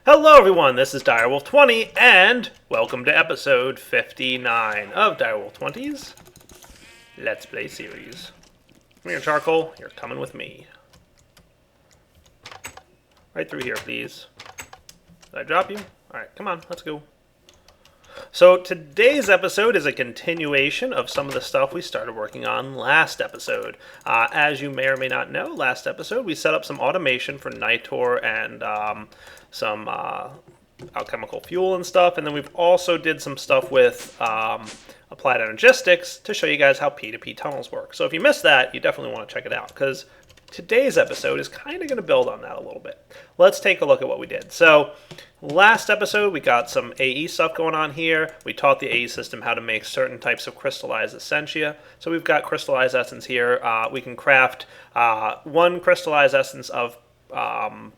Hello everyone, this is Direwolf20, and welcome to episode 59 of Direwolf20's Let's Play series. Come here, Charcoal, you're coming with me. Right through here, please. Did I drop you? Alright, come on, let's go. So today's episode is a continuation of some of the stuff we started working on last episode. As you may or may not know, last episode we set up some automation for Nitor and some alchemical fuel and stuff, and then we've also did some stuff with applied energistics to show you guys how P2P tunnels work. So if you missed that, you definitely want to check it out, because today's episode is kind of going to build on that a little bit. Let's take a look at what we did. So last episode, we got some AE stuff going on here. We taught the AE system how to make certain types of crystallized essentia. So we've got crystallized essence here. We can craft one crystallized essence of one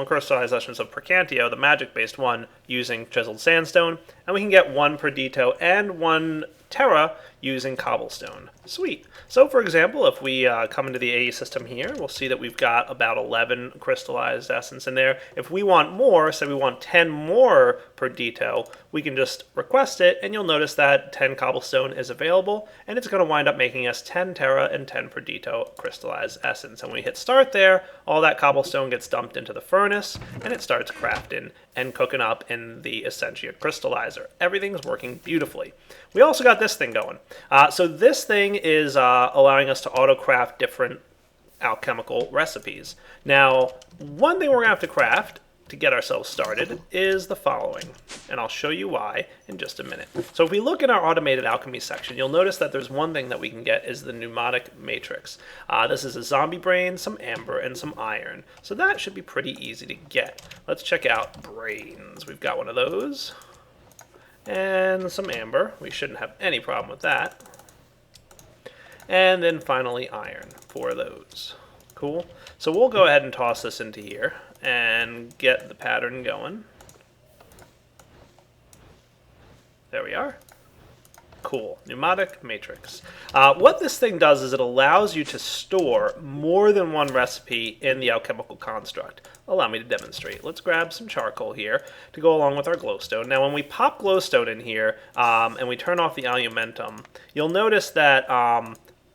crystallized essence of Percantio, the magic-based one, using chiseled sandstone, and we can get one Perdito and one Terra using cobblestone. Sweet. So, for example, if we come into the AE system here, we'll see that we've got about 11 crystallized essence in there. If we want more, say we want 10 more Perdito, we can just request it, and you'll notice that 10 cobblestone is available, and it's going to wind up making us 10 Terra and 10 Perdito crystallized essence. And when we hit start there, all that cobblestone gets dumped into the furnace, and it starts crafting and cooking up in the Essentia crystallizer. Everything's working beautifully. We also got this thing going. So this thing is allowing us to auto-craft different alchemical recipes. Now, one thing we're going to have to craft to get ourselves started is the following, and I'll show you why in just a minute. So if we look in our automated alchemy section, you'll notice that there's one thing that we can get is the Mnemonic Matrix. This is a zombie brain, some amber, and some iron. So that should be pretty easy to get. Let's check out brains. We've got one of those. And some amber. We shouldn't have any problem with that. And then finally iron, 4 of those. Cool. So we'll go ahead and toss this into here and get the pattern going. There we are. Cool. Pneumatic Matrix. What this thing does is it allows you to store more than one recipe in the alchemical construct. Allow me to demonstrate. Let's grab some charcoal here to go along with our glowstone. Now when we pop glowstone in here and we turn off the alumentum, you'll notice that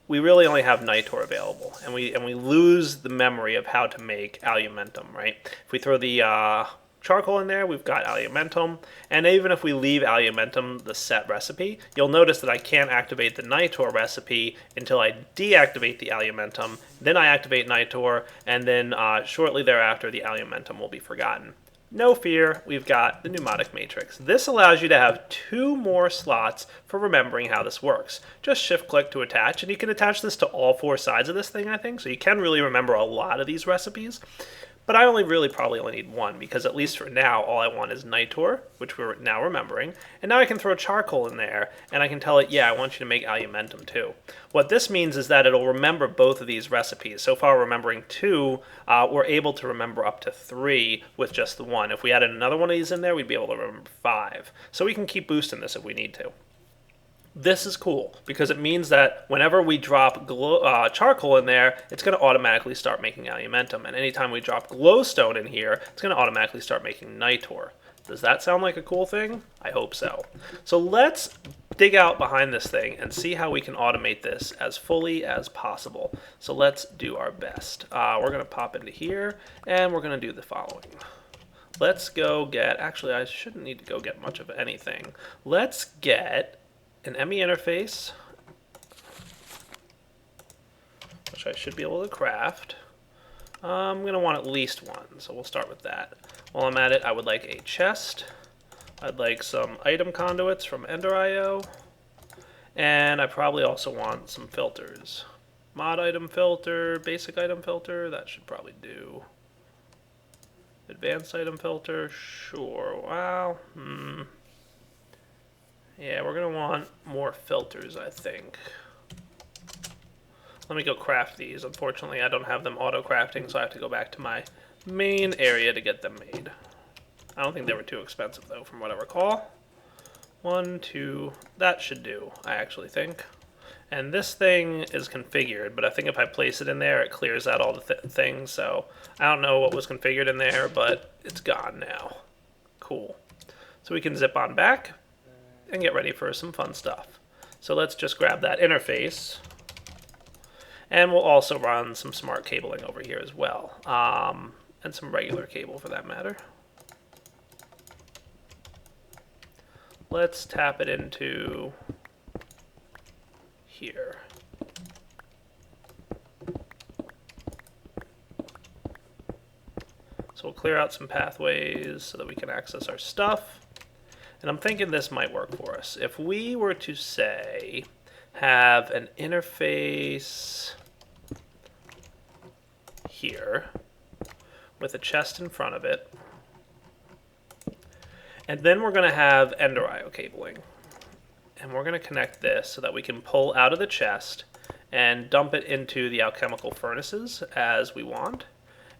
we really only have nitor available, and we lose the memory of how to make alumentum, right? If we throw the charcoal in there, we've got alumentum, and even if we leave alumentum the set recipe, you'll notice that I can't activate the nitor recipe until I deactivate the alumentum, then I activate nitor, and then shortly thereafter the alumentum will be forgotten. No fear, we've got the Pneumatic Matrix. This allows you to have 2 more slots for remembering how this works. Just shift-click to attach, and you can attach this to all 4 sides of this thing, I think, so you can really remember a lot of these recipes. But I probably only need 1, because at least for now, all I want is nitor, which we're now remembering. And now I can throw charcoal in there, and I can tell it, yeah, I want you to make alumentum too. What this means is that it'll remember both of these recipes. So far, remembering 2, we're able to remember up to 3 with just the 1. If we added another one of these in there, we'd be able to remember 5. So we can keep boosting this if we need to. This is cool because it means that whenever we drop charcoal in there, it's going to automatically start making alumentum. And anytime we drop glowstone in here, it's going to automatically start making nitor. Does that sound like a cool thing? I hope so. So let's dig out behind this thing and see how we can automate this as fully as possible. So let's do our best. We're going to pop into here and we're going to do the following. Let's go get, actually I shouldn't need to go get much of anything. Let's get an ME interface, which I should be able to craft. I'm going to want at least 1, so we'll start with that. While I'm at it, I would like a chest. I'd like some item conduits from Ender.io. And I probably also want some filters. Mod item filter, basic item filter, that should probably do. Advanced item filter, sure. Wow. Yeah, we're going to want more filters, I think. Let me go craft these. Unfortunately, I don't have them auto-crafting, so I have to go back to my main area to get them made. I don't think they were too expensive, though, from what I recall. 1, 2, that should do, I actually think. And this thing is configured, but I think if I place it in there, it clears out all the things. So I don't know what was configured in there, but it's gone now. Cool. So we can zip on back and get ready for some fun stuff. So let's just grab that interface. And we'll also run some smart cabling over here as well. And some regular cable for that matter. Let's tap it into here. So we'll clear out some pathways so that we can access our stuff. And I'm thinking this might work for us. If we were to say, have an interface here with a chest in front of it, and then we're going to have Ender IO cabling. And we're going to connect this so that we can pull out of the chest and dump it into the alchemical furnaces as we want.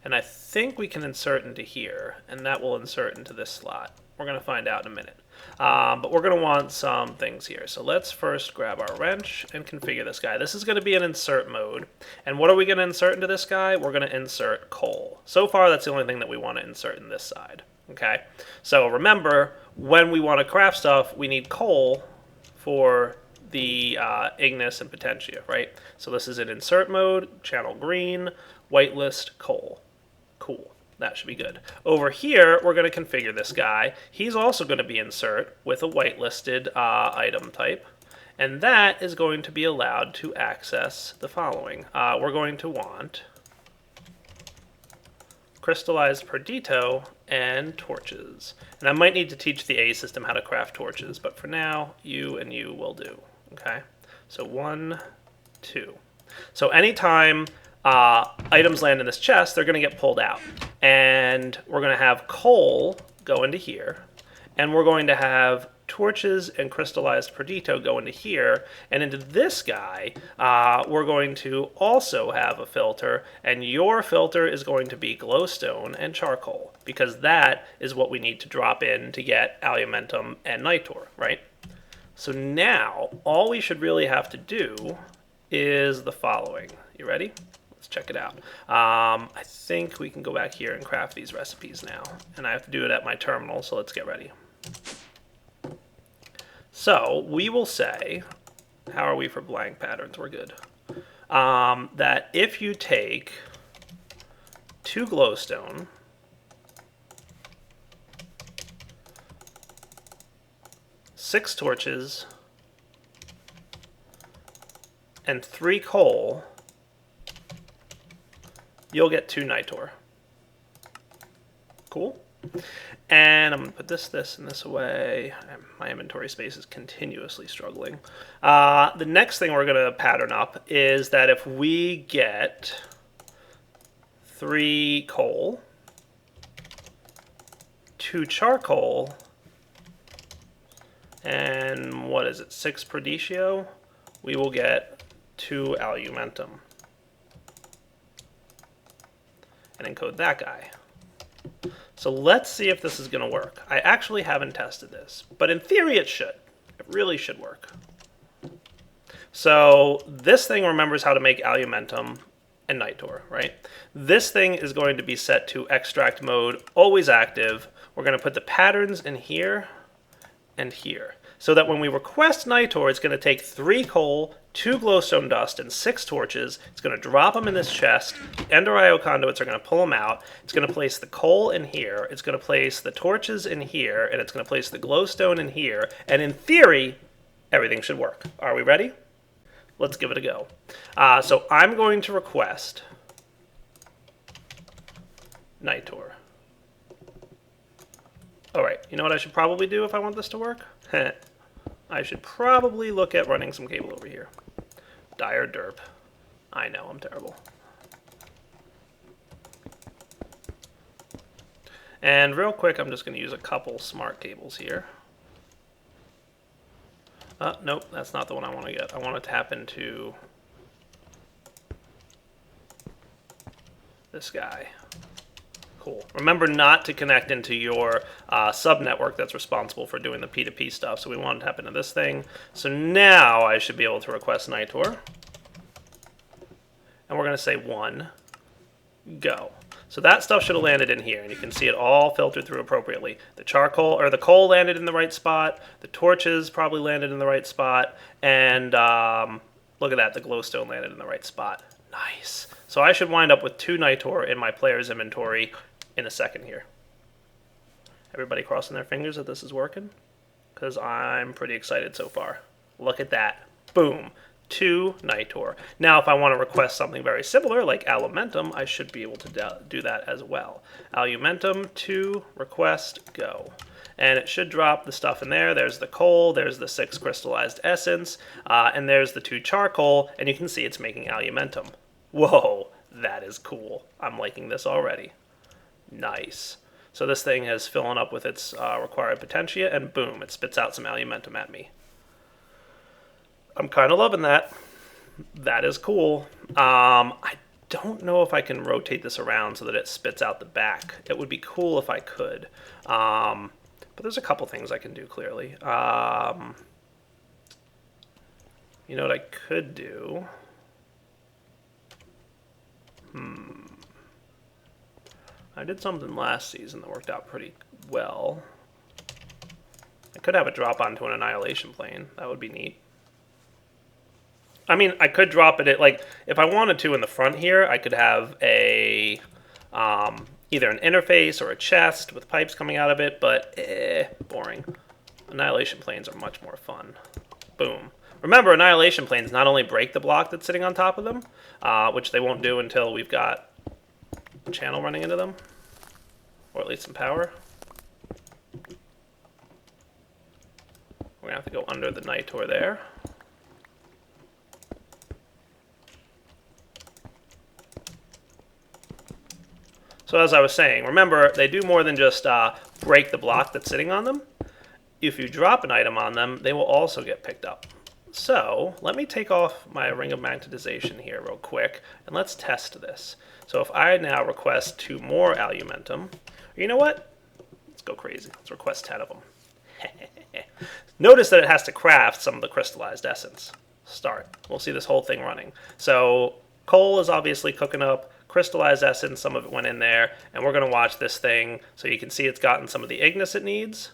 And I think we can insert into here, and that will insert into this slot. We're going to find out in a minute. But we're going to want some things here. So let's first grab our wrench and configure this guy. This is going to be an insert mode. And what are we going to insert into this guy? We're going to insert coal. So far, that's the only thing that we want to insert in this side. Okay. So remember, when we want to craft stuff, we need coal for the Ignis and Potentia, right? So this is in insert mode, channel green, whitelist, coal. Cool, that should be good. Over here, we're going to configure this guy. He's also going to be insert with a whitelisted item type. And that is going to be allowed to access the following. We're going to want crystallized perdito and torches. And I might need to teach the A system how to craft torches, but for now, you and you will do. Okay? So 1, 2. So anytime items land in this chest, they're going to get pulled out. And we're going to have coal go into here, and we're going to have torches and crystallized perdito go into here, and into this guy, we're going to also have a filter, and your filter is going to be glowstone and charcoal, because that is what we need to drop in to get alumentum and nitor, right? So now, all we should really have to do is the following. You ready? Let's check it out. I think we can go back here and craft these recipes now, and I have to do it at my terminal, so let's get ready. So we will say, how are we for blank patterns? We're good. That if you take 2 glowstone, six torches, and 3 coal, you'll get 2 nitor. Cool. And I'm going to put this, and this away. My inventory space is continuously struggling. The next thing we're going to pattern up is that if we get 3 coal, 2 charcoal, and what is it, 6 perditio, we will get 2 alumentum. And encode that guy. So let's see if this is going to work. I actually haven't tested this, but in theory it should. It really should work. So this thing remembers how to make alumentum and nitor, right? This thing is going to be set to extract mode, always active. We're going to put the patterns in here and here, so that when we request nitor, it's going to take 3 coal, 2 glowstone dust, and 6 torches. It's going to drop them in this chest. The Ender IO conduits are going to pull them out. It's going to place the coal in here. It's going to place the torches in here, and it's going to place the glowstone in here. And in theory, everything should work. Are we ready? Let's give it a go. So I'm going to request nitor. All right, you know what I should probably do if I want this to work? I should probably look at running some cable over here. Dire derp. I know, I'm terrible. And real quick, I'm just going to use a couple smart cables here. Nope, that's not the one I want to get. I want to tap into this guy. Cool. Remember not to connect into your subnetwork that's responsible for doing the P2P stuff. So we want to tap into this thing. So now I should be able to request Nitor. And we're going to say 1, go. So that stuff should have landed in here, and you can see it all filtered through appropriately. The charcoal, or the coal landed in the right spot, the torches probably landed in the right spot, and look at that, the glowstone landed in the right spot. Nice. So I should wind up with 2 Nitor in my player's inventory in a second here. Everybody crossing their fingers that this is working? Because I'm pretty excited so far. Look at that. Boom. 2 Nitor. Now, if I want to request something very similar, like Alumentum, I should be able to do that as well. Alumentum, 2, request, go. And it should drop the stuff in there. There's the coal, there's the 6 crystallized essence, and there's the 2 charcoal, and you can see it's making Alumentum. Whoa, that is cool. I'm liking this already. Nice. So this thing is filling up with its required potentia, and boom, it spits out some Alumentum at me. I'm kind of loving that. That is cool. I don't know if I can rotate this around so that it spits out the back. It would be cool if I could. But there's a couple things I can do, clearly. You know what I could do? I did something last season that worked out pretty well. I could have it drop onto an annihilation plane. That would be neat. I mean, I could drop it at, like, if I wanted to in the front here, I could have a, either an interface or a chest with pipes coming out of it, but boring. Annihilation planes are much more fun. Boom. Remember, annihilation planes not only break the block that's sitting on top of them, which they won't do until we've got a channel running into them, or at least some power. We're going to have to go under the Nitor there. So as I was saying, remember, they do more than just break the block that's sitting on them. If you drop an item on them, they will also get picked up. So let me take off my ring of magnetization here real quick, and let's test this. So if I now request 2 more Alumentum, you know what? Let's go crazy. Let's request 10 of them. Notice that it has to craft some of the crystallized essence. Start. We'll see this whole thing running. So coal is obviously cooking up. Crystallized essence, some of it went in there, and we're going to watch this thing so you can see it's gotten some of the Ignis it needs.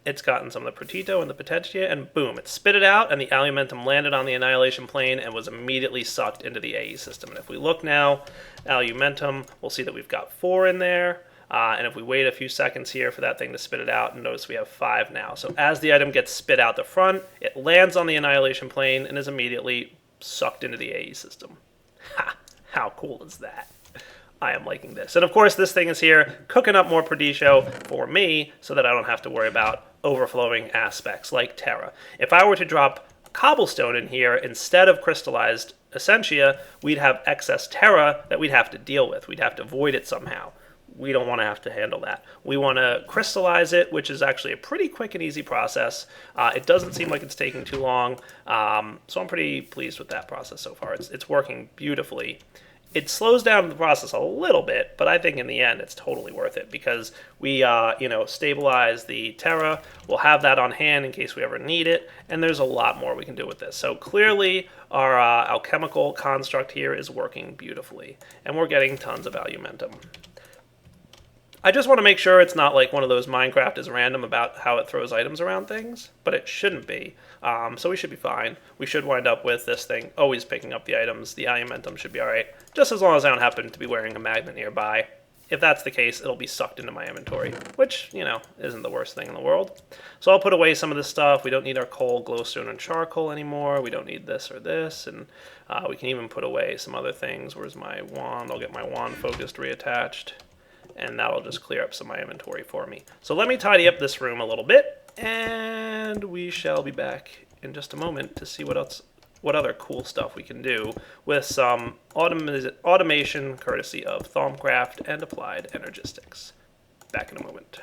It's gotten some of the Protito and the Potentia, and boom, it spit it out, and the Alumentum landed on the Annihilation plane and was immediately sucked into the AE system. And if we look now, Alumentum, we'll see that we've got 4 in there, and if we wait a few seconds here for that thing to spit it out, and notice we have 5 now. So as the item gets spit out the front, it lands on the Annihilation plane and is immediately sucked into the AE system. Ha! How cool is that? I am liking this. And of course, this thing is here cooking up more Proditio for me so that I don't have to worry about overflowing aspects like Terra. If I were to drop cobblestone in here instead of crystallized Essentia, we'd have excess Terra that we'd have to deal with. We'd have to void it somehow. We don't want to have to handle that. We want to crystallize it, which is actually a pretty quick and easy process. It doesn't seem like it's taking too long, so I'm pretty pleased with that process so far. It's working beautifully. It slows down the process a little bit, but I think in the end it's totally worth it because we stabilize the Terra. We'll have that on hand in case we ever need it, and there's a lot more we can do with this. So clearly our alchemical construct here is working beautifully, and we're getting tons of Alumentum. I just want to make sure it's not like one of those Minecraft is random about how it throws items around things, but it shouldn't be. So we should be fine. We should wind up with this thing always picking up the items. The Alumentum should be alright, just as long as I don't happen to be wearing a magnet nearby. If that's the case, it'll be sucked into my inventory, which, isn't the worst thing in the world. So I'll put away some of this stuff. We don't need our coal, glowstone, and charcoal anymore. We don't need this or this, and we can even put away some other things. Where's my wand? I'll get my wand focused reattached. And that'll just clear up some of my inventory for me. So let me tidy up this room a little bit, and we shall be back in just a moment to see what other cool stuff we can do with some automation courtesy of Thaumcraft and Applied Energistics. Back in a moment.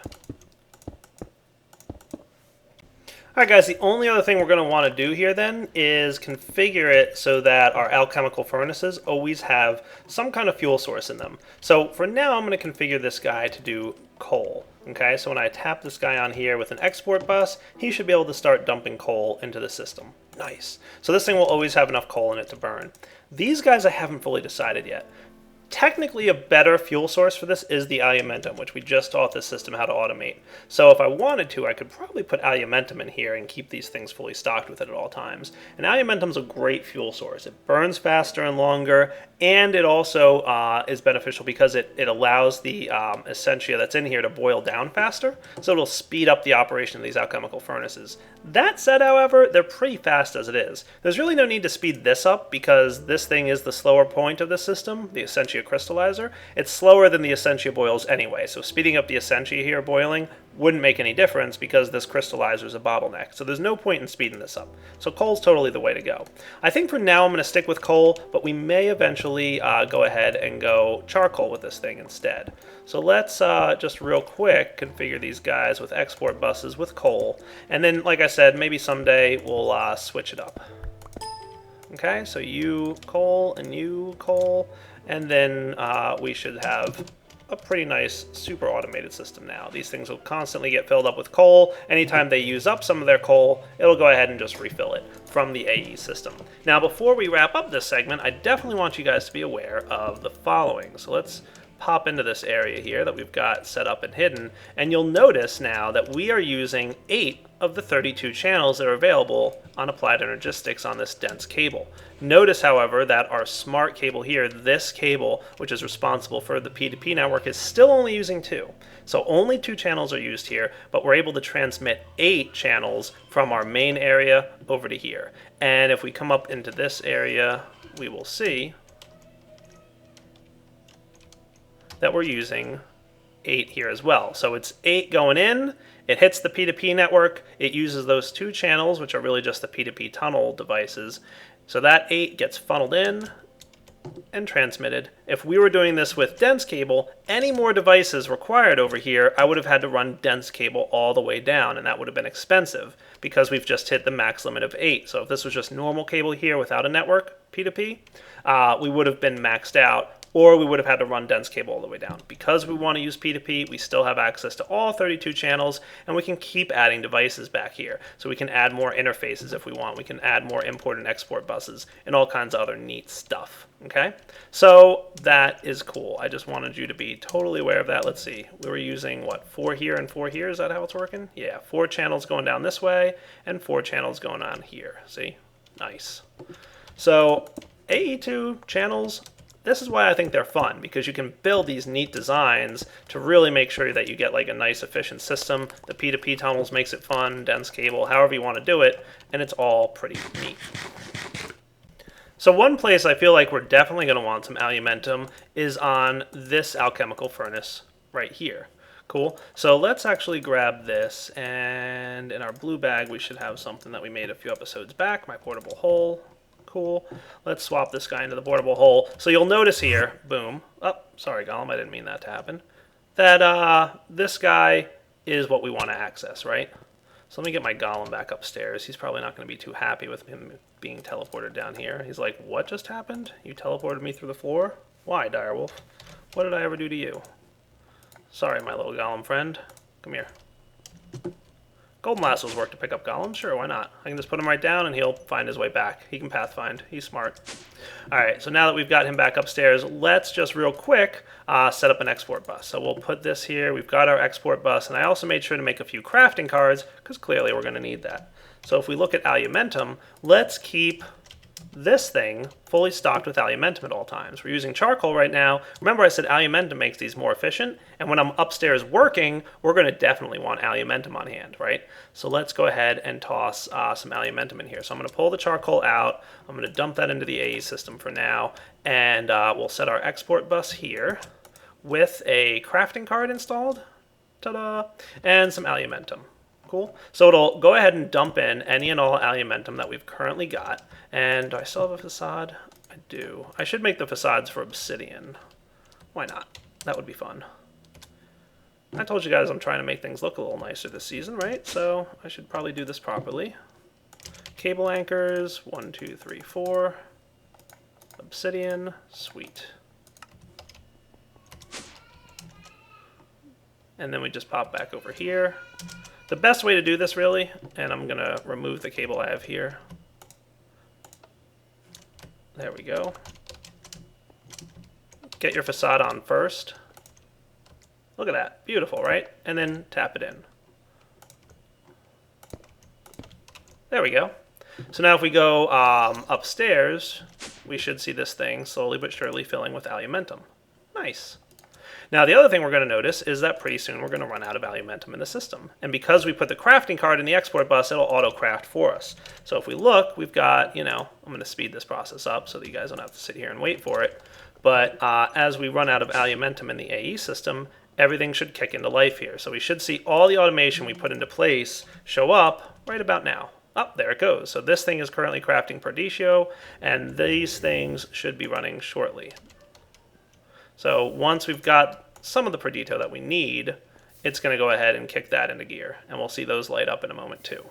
Alright guys, the only other thing we're going to want to do here then is configure it so that our alchemical furnaces always have some kind of fuel source in them. So for now I'm going to configure this guy to do coal. Okay, so when I tap this guy on here with an export bus, he should be able to start dumping coal into the system. Nice. So this thing will always have enough coal in it to burn. These guys I haven't fully decided yet. Technically, a better fuel source for this is the Alumentum, which we just taught this system how to automate. So if I wanted to, I could probably put Alumentum in here and keep these things fully stocked with it at all times. And Alumentum's a great fuel source. It burns faster and longer, and it also is beneficial because it allows the essentia that's in here to boil down faster, so it'll speed up the operation of these alchemical furnaces. That said, however, they're pretty fast as it is. There's really no need to speed this up because this thing is the slower point of the system, the essentia crystallizer. It's slower than the essentia boils anyway, so speeding up the essentia here boiling wouldn't make any difference because this crystallizer is a bottleneck. So there's no point in speeding this up. So coal's totally the way to go. I think for now I'm going to stick with coal, but we may eventually go ahead and go charcoal with this thing instead. So let's just real quick configure these guys with export buses with coal. And then, like I said, maybe someday we'll switch it up. Okay, so you coal and you coal. And then we should have a pretty nice, super automated system now. These things will constantly get filled up with coal. Anytime they use up some of their coal, it'll go ahead and just refill it from the AE system. Now, before we wrap up this segment, I definitely want you guys to be aware of the following. So let's pop into this area here that we've got set up and hidden, and you'll notice now that we are using 8 of the 32 channels that are available on Applied Energistics on this dense cable. Notice, however, that our smart cable here, this cable, which is responsible for the P2P network, is still only using 2. So only 2 channels are used here, but we're able to transmit 8 channels from our main area over to here. And if we come up into this area, we will see that we're using 8 here as well. So it's 8 going in, it hits the P2P network, it uses those 2 channels, which are really just the P2P tunnel devices. So that 8 gets funneled in and transmitted. If we were doing this with dense cable, any more devices required over here, I would have had to run dense cable all the way down, and that would have been expensive because we've just hit the max limit of 8. So if this was just normal cable here without a network, P2P, we would have been maxed out, or we would have had to run dense cable all the way down. Because we want to use P2P, we still have access to all 32 channels, and we can keep adding devices back here. So we can add more interfaces if we want. We can add more import and export buses and all kinds of other neat stuff. Okay? So that is cool. I just wanted you to be totally aware of that. Let's see. We were using, what, 4 here and 4 here? Is that how it's working? Yeah, 4 channels going down this way and 4 channels going on here. See? Nice. So AE2 channels, this is why I think they're fun, because you can build these neat designs to really make sure that you get like a nice efficient system. The P2P tunnels makes it fun, dense cable, however you want to do it, and it's all pretty neat. So one place I feel like we're definitely going to want some Alumentum is on this alchemical furnace right here. Cool. So let's actually grab this, and in our blue bag we should have something that we made a few episodes back, my portable hole. Cool. Let's swap this guy into the portable hole. So you'll notice here, boom. Oh, sorry, Gollum, I didn't mean that to happen. That this guy is what we want to access, right? So let me get my Gollum back upstairs. He's probably not going to be too happy with him being teleported down here. He's like, what just happened? You teleported me through the floor? Why, Direwolf? What did I ever do to you? Sorry, my little Gollum friend. Come here. Golden lassos work to pick up golems. Sure, why not? I can just put him right down and he'll find his way back. He can pathfind. He's smart. Alright, so now that we've got him back upstairs, let's just real quick set up an export bus. So we'll put this here. We've got our export bus, and I also made sure to make a few crafting cards because clearly we're going to need that. So if we look at Alumentum, let's keep this thing fully stocked with Alumentum at all times. We're using charcoal right now. Remember I said Alumentum makes these more efficient, and when I'm upstairs working, we're going to definitely want Alumentum on hand, right? So let's go ahead and toss some Alumentum in here. So I'm going to pull the charcoal out. I'm going to dump that into the AE system for now, and we'll set our export bus here with a crafting card installed, ta-da, and some Alumentum. Cool. So it'll go ahead and dump in any and all Alumentum that we've currently got. And do I still have a facade? I do. I should make the facades for obsidian. Why not? That would be fun. I told you guys I'm trying to make things look a little nicer this season, right? So I should probably do this properly. Cable anchors, 1, 2, 3, 4. Obsidian, sweet. And then we just pop back over here. The best way to do this, really, and I'm going to remove the cable I have here. There we go. Get your facade on first. Look at that. Beautiful, right? And then tap it in. There we go. So now if we go upstairs, we should see this thing slowly but surely filling with Alumentum. Nice. Now the other thing we're going to notice is that pretty soon we're going to run out of Alumentum in the system. And because we put the crafting card in the export bus, it'll auto-craft for us. So if we look, we've got, I'm going to speed this process up so that you guys don't have to sit here and wait for it. But as we run out of Alumentum in the AE system, everything should kick into life here. So we should see all the automation we put into place show up right about now. Oh, there it goes. So this thing is currently crafting Perdicio, and these things should be running shortly. So once we've got some of the Perdito that we need, it's going to go ahead and kick that into gear. And we'll see those light up in a moment too.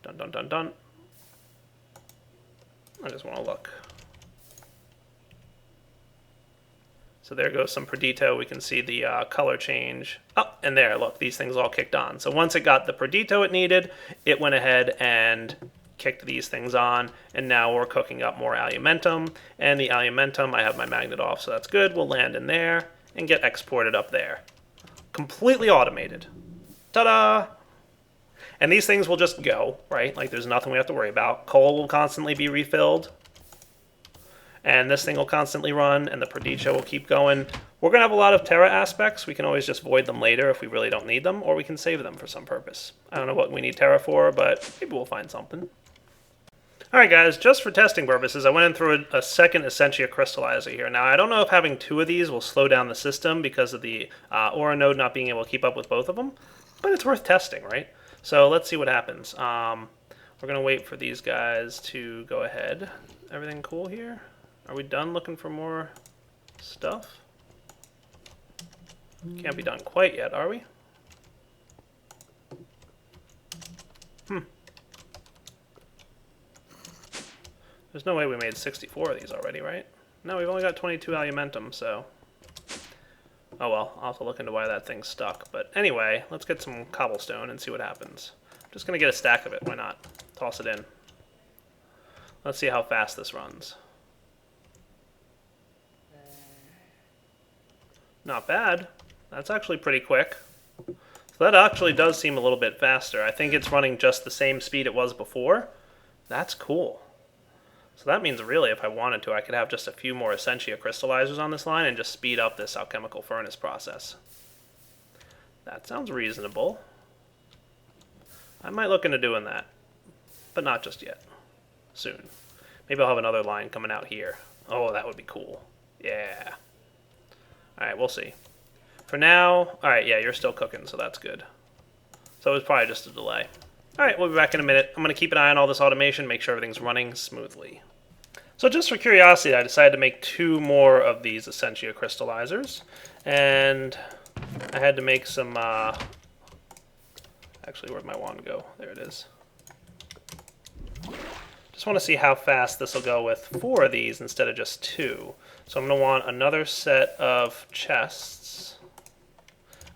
Dun, dun, dun, dun. I just want to look. So there goes some Perdito. We can see the color change. Oh, and there, look, these things all kicked on. So once it got the Perdito it needed, it went ahead and kicked these things on. And now we're cooking up more Alumentum. And the Alumentum, I have my magnet off, so that's good. We'll land in there and get exported up there. Completely automated. Ta-da! And these things will just go, right? Like there's nothing we have to worry about. Coal will constantly be refilled. And this thing will constantly run, and the Perdicio will keep going. We're going to have a lot of Terra aspects. We can always just void them later if we really don't need them, or we can save them for some purpose. I don't know what we need Terra for, but maybe we'll find something. Alright guys, just for testing purposes, I went in through a second Essentia crystallizer here. Now, I don't know if having 2 of these will slow down the system because of the Aura node not being able to keep up with both of them, but it's worth testing, right? So let's see what happens. We're going to wait for these guys to go ahead. Everything cool here? Are we done looking for more stuff? Can't be done quite yet, are we? There's no way we made 64 of these already, right? No, we've only got 22 Alumentum, so... Oh well, I'll have to look into why that thing's stuck. But anyway, let's get some cobblestone and see what happens. I'm just going to get a stack of it, why not? Toss it in. Let's see how fast this runs. Not bad. That's actually pretty quick. So that actually does seem a little bit faster. I think it's running just the same speed it was before. That's cool. So that means really if I wanted to, I could have just a few more Essentia crystallizers on this line and just speed up this alchemical furnace process. That sounds reasonable. I might look into doing that, but not just yet. Soon. Maybe I'll have another line coming out here. Oh, that would be cool. Yeah. Alright, we'll see. For now, alright, yeah, you're still cooking, so that's good. So it was probably just a delay. Alright, we'll be back in a minute. I'm going to keep an eye on all this automation, make sure everything's running smoothly. So just for curiosity, I decided to make 2 more of these Essentia crystallizers. And I had to make some... Actually, where'd my wand go? There it is. Just want to see how fast this will go with 4 of these instead of just 2. So I'm going to want another set of chests.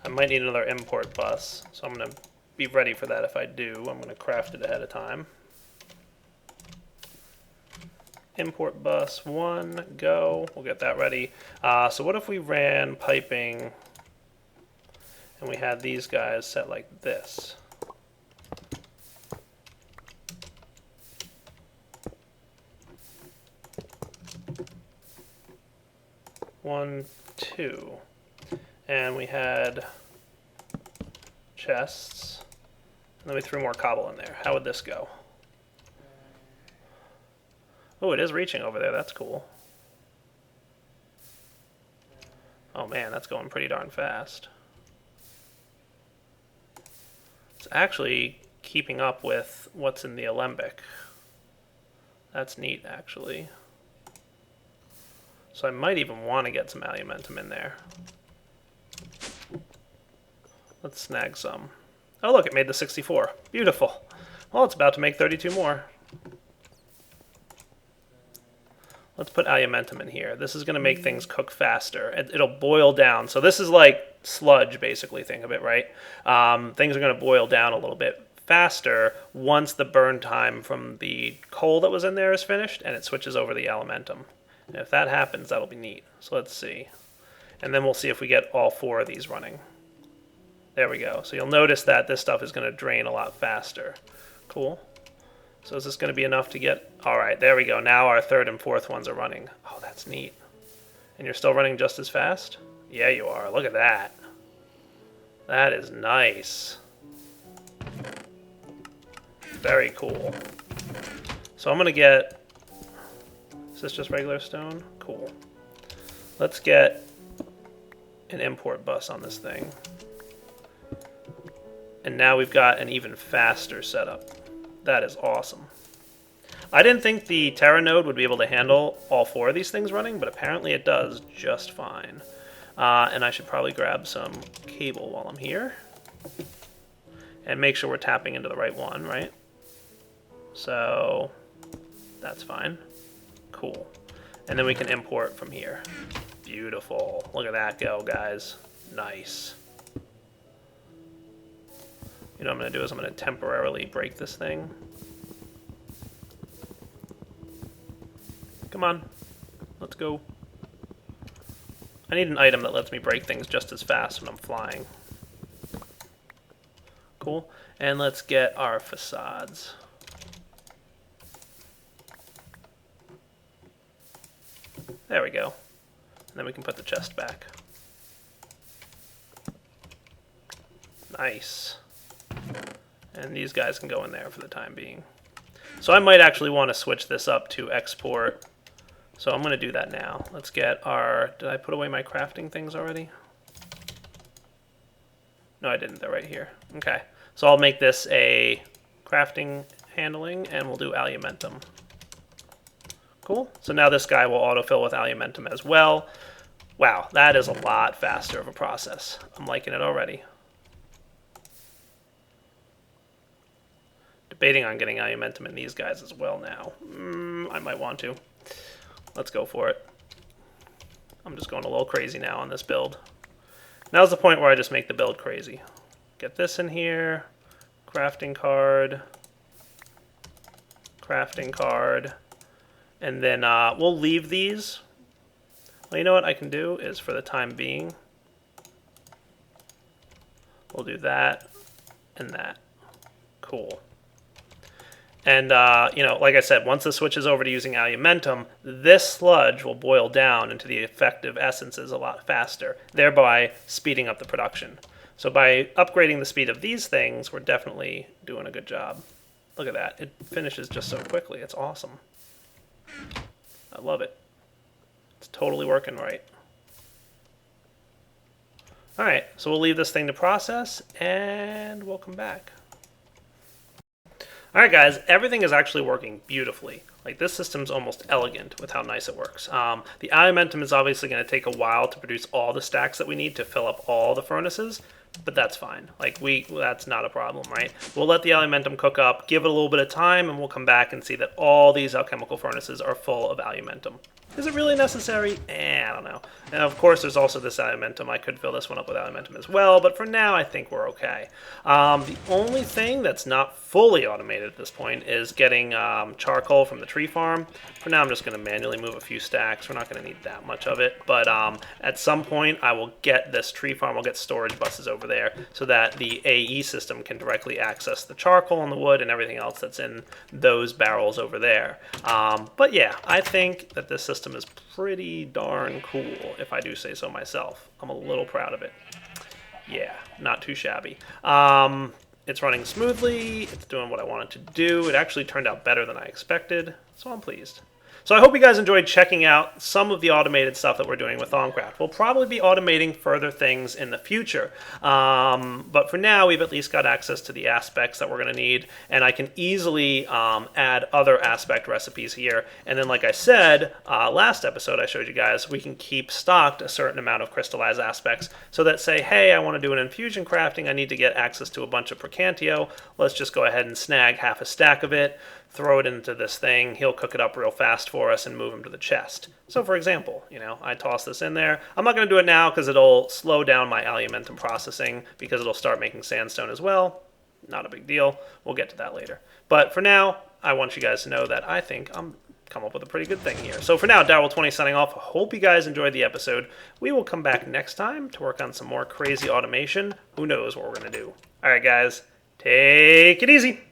I might need another import bus, so I'm going to be ready for that if I do. I'm going to craft it ahead of time. Import bus 1, go. We'll get that ready. So what if we ran piping and we had these guys set like this? One, 2. And we had chests. And then we threw more cobble in there. How would this go? Oh, it is reaching over there. That's cool. Oh man, that's going pretty darn fast. It's actually keeping up with what's in the alembic. That's neat, actually. So I might even want to get some Alumentum in there. Let's snag some. Oh look, it made the 64. Beautiful. Well, it's about to make 32 more. Let's put alumentum in here. This is going to make things cook faster. It'll boil down. So this is like sludge, basically, think of it, right? Things are going to boil down a little bit faster once the burn time from the coal that was in there is finished and it switches over the alumentum. And if that happens, that'll be neat. So let's see. And then we'll see if we get all 4 of these running. There we go. So you'll notice that this stuff is going to drain a lot faster. Cool. So is this going to be enough to get... All right, there we go. Now our 3rd and 4th ones are running. Oh, that's neat. And you're still running just as fast? Yeah, you are. Look at that. That is nice. Very cool. So I'm going to get... Is this just regular stone? Cool. Let's get an import bus on this thing. And now we've got an even faster setup. That is awesome. I didn't think the Terra node would be able to handle all 4 of these things running, but apparently it does just fine. And I should probably grab some cable while I'm here. And make sure we're tapping into the right one, right? So that's fine. Cool. And then we can import from here. Beautiful. Look at that go, guys. Nice. You know what I'm going to do is I'm going to temporarily break this thing. Come on. Let's go. I need an item that lets me break things just as fast when I'm flying. Cool. And let's get our facades. There we go. And then we can put the chest back. Nice. And these guys can go in there for the time being. So I might actually want to switch this up to export. So I'm going to do that now. Let's get our... Did I put away my crafting things already? No, I didn't. They're right here. Okay. So I'll make this a crafting handling, and we'll do alumentum. Cool. So now this guy will autofill with alumentum as well. Wow, that is a lot faster of a process. I'm liking it already. Debating on getting alumentum in these guys as well now. I might want to. Let's go for it. I'm just going a little crazy now on this build. Now's the point where I just make the build crazy. Get this in here. Crafting card. Crafting card. And then we'll leave these. Well, you know what I can do is, for the time being, we'll do that and that. Cool. And, you know, like I said, once this switches over to using alumentum, this sludge will boil down into the effective essences a lot faster, thereby speeding up the production. So by upgrading the speed of these things, we're definitely doing a good job. Look at that. It finishes just so quickly. It's awesome. I love it. It's totally working right. All right, so we'll leave this thing to process, and we'll come back. All right, guys, everything is actually working beautifully. Like, this system's almost elegant with how nice it works. The alumentum is obviously going to take a while to produce all the stacks that we need to fill up all the furnaces, but that's fine. Like, that's not a problem, right? We'll let the alumentum cook up, give it a little bit of time, and we'll come back and see that all these alchemical furnaces are full of alumentum. Is it really necessary? I don't know. And of course, there's also this alumentum. I could fill this one up with alumentum as well, but for now, I think we're okay. The only thing that's not fully automated at this point is getting charcoal from the tree farm. For now, I'm just going to manually move a few stacks. We're not going to need that much of it, but at some point, I will get this tree farm. I'll get storage buses over there so that the AE system can directly access the charcoal and the wood and everything else that's in those barrels over there. But yeah, I think that this system is pretty darn cool, if I do say so myself. I'm a little proud of it. Yeah, not too shabby. It's running smoothly. It's doing what I want it to do. It actually turned out better than I expected, so I'm pleased. So I hope you guys enjoyed checking out some of the automated stuff that we're doing with Thaumcraft. We'll probably be automating further things in the future. But for now, we've at least got access to the aspects that we're going to need, and I can easily add other aspect recipes here. And then, like I said, last episode I showed you guys, we can keep stocked a certain amount of crystallized aspects so that say, hey, I want to do an infusion crafting, I need to get access to a bunch of Percantio. Let's just go ahead and snag half a stack of it, throw it into this thing, he'll cook it up real fast for us and move him to the chest. So for example, I toss this in there. I'm not going to do it now because it'll slow down my Alumentum processing because it'll start making sandstone as well. Not a big deal. We'll get to that later. But for now, I want you guys to know that I think I'm come up with a pretty good thing here. So for now, Darryl20 signing off. Hope you guys enjoyed the episode. We will come back next time to work on some more crazy automation. Who knows what we're going to do. All right, guys, take it easy.